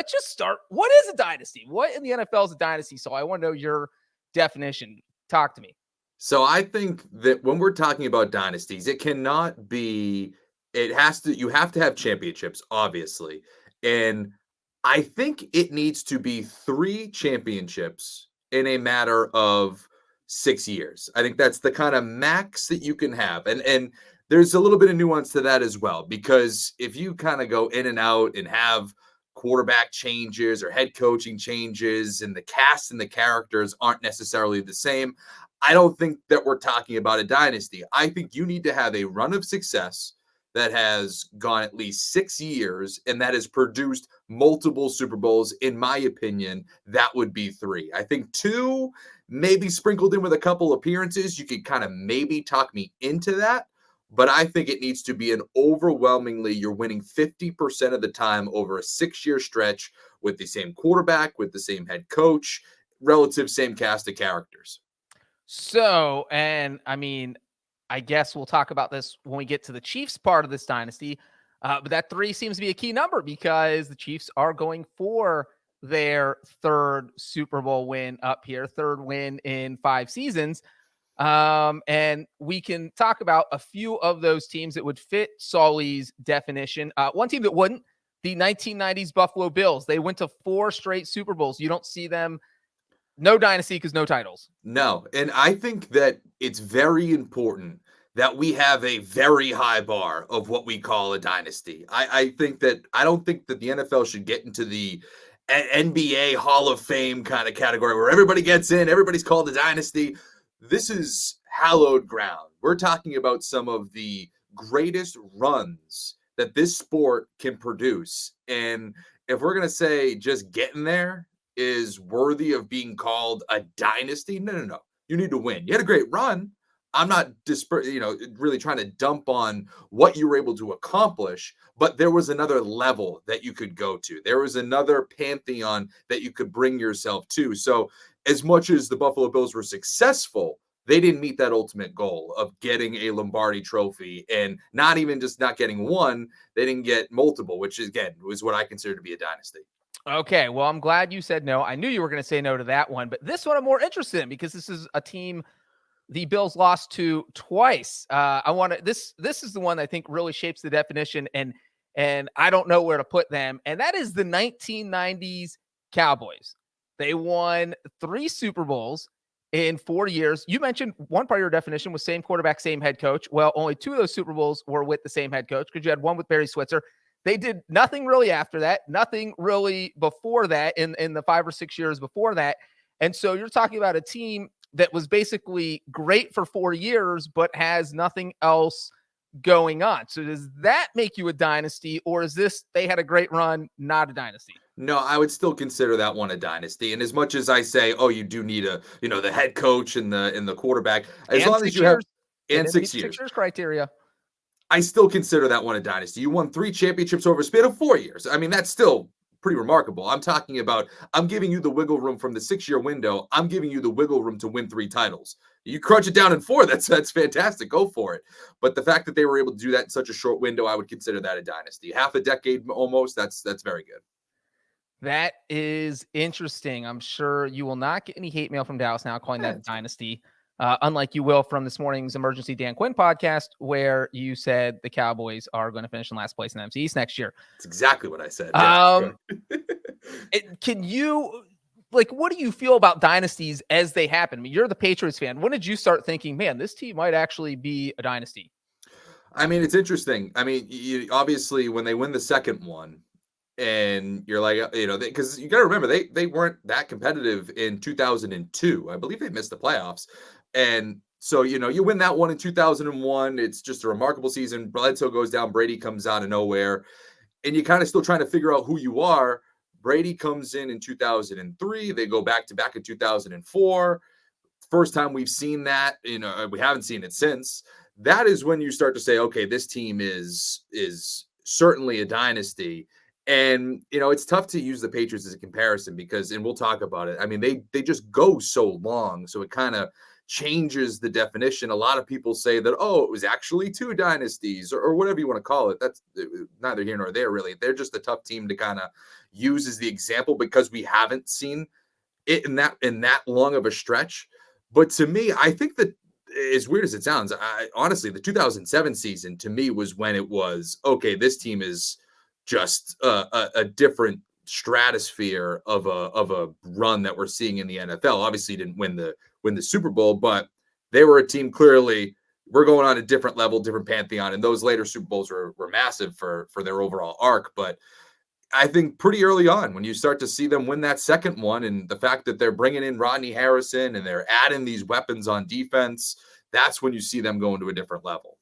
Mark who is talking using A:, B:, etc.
A: let's just start. What is a dynasty? What in the NFL is a dynasty? So I want to know your definition. Talk to me.
B: So I think that when we're talking about dynasties, it cannot be, you have to have championships, obviously. And I think it needs to be 3 championships in a matter of 6 years. I think that's the kind of max that you can have. And there's a little bit of nuance to that as well, because if you kind of go in and out and have quarterback changes or head coaching changes and the cast and the characters aren't necessarily the same, I don't think that we're talking about a dynasty. I think you need to have a run of success that has gone at least 6 years and that has produced multiple Super Bowls. In my opinion, that would be 3. I think 2, maybe sprinkled in with a couple appearances, you could kind of maybe talk me into that. But I think it needs to be an overwhelmingly, you're winning 50% of the time over a 6-year stretch with the same quarterback, with the same head coach, relative same cast of characters.
A: So, and I mean, I guess we'll talk about this when we get to the Chiefs part of this dynasty. But that 3 seems to be a key number because the Chiefs are going for their 3rd Super Bowl win up here, 3rd win in 5 seasons. And we can talk about a few of those teams that would fit Sully's definition. One team that wouldn't, the 1990s Buffalo Bills. They went to 4 straight Super Bowls. You don't see them. No dynasty because no titles.
B: No. And I think that it's very important that we have a very high bar of what we call a dynasty. I don't think that the NFL should get into the NBA Hall of Fame kind of category where everybody gets in, everybody's called a dynasty. This is hallowed ground. We're talking about some of the greatest runs that this sport can produce. And if we're going to say just getting there is worthy of being called a dynasty, no. You need to win. You had a great run. I'm not really trying to dump on what you were able to accomplish, but there was another level that you could go to. There was another pantheon that you could bring yourself to. So as much as the Buffalo Bills were successful, they didn't meet that ultimate goal of getting a Lombardi trophy, and not even just not getting one, they didn't get multiple, which again was what I consider to be a dynasty.
A: Okay, well, I'm glad you said no. I knew you were going to say no to that one, but this one I'm more interested in because this is a team the Bills lost to twice. This is the one I think really shapes the definition, and I don't know where to put them, and that is the 1990s Cowboys. They won 3 Super Bowls in 4 years. You mentioned one part of your definition was same quarterback, same head coach. Well, only 2 of those Super Bowls were with the same head coach because you had one with Barry Switzer. They did nothing really after that, nothing really before that in the 5 or 6 years before that. And so you're talking about a team that was basically great for 4 years, but has nothing else going on. So does that make you a dynasty, or is this, they had a great run, not a dynasty?
B: No, I would still consider that one a dynasty. And as much as I say, oh, you do need the head coach and the quarterback, as
A: And
B: long as you have, and 6 years.
A: 6 years criteria.
B: I still consider that one a dynasty. You won 3 championships over a span of 4 years. I mean, that's still pretty remarkable. I'm talking about, I'm giving you the wiggle room from the 6-year window. I'm giving you the wiggle room to win 3 titles. You crunch it down in 4. That's fantastic. Go for it. But the fact that they were able to do that in such a short window, I would consider that a dynasty. Half a decade almost. That's very good.
A: That is interesting. I'm sure you will not get any hate mail from Dallas now calling that a dynasty. Unlike you will from this morning's Emergency Dan Quinn podcast, where you said the Cowboys are going to finish in last place in the NFC East next year.
B: That's exactly what I said.
A: Can you, what do you feel about dynasties as they happen? I mean, you're the Patriots fan. When did you start thinking, man, this team might actually be a dynasty?
B: I mean, it's interesting. I mean, obviously, when they win the second one, and you're like, because you got to remember, they weren't that competitive in 2002. I believe they missed the playoffs. And so, you win that one in 2001. It's just a remarkable season. Bledsoe goes down. Brady comes out of nowhere. And you're kind of still trying to figure out who you are. Brady comes in 2003. They go back to back in 2004. First time we've seen that. We haven't seen it since. That is when you start to say, okay, this team is certainly a dynasty. And it's tough to use the Patriots as a comparison because, and we'll talk about it. I mean, they just go so long, so it kind of changes the definition. A lot of people say that, oh, it was actually 2 dynasties, or whatever you want to call it. That's neither here nor there, really. They're just a tough team to kind of use as the example because we haven't seen it in that long of a stretch. But to me, I think that, as weird as it sounds, honestly, the 2007 season to me was when it was okay. This team is just a different stratosphere of a run that we're seeing in the NFL. Obviously, didn't win the Super Bowl, but they were a team clearly. We're going on a different level, different pantheon, and those later Super Bowls were massive for their overall arc. But I think pretty early on, when you start to see them win that second one, and the fact that they're bringing in Rodney Harrison and they're adding these weapons on defense, that's when you see them going to a different level.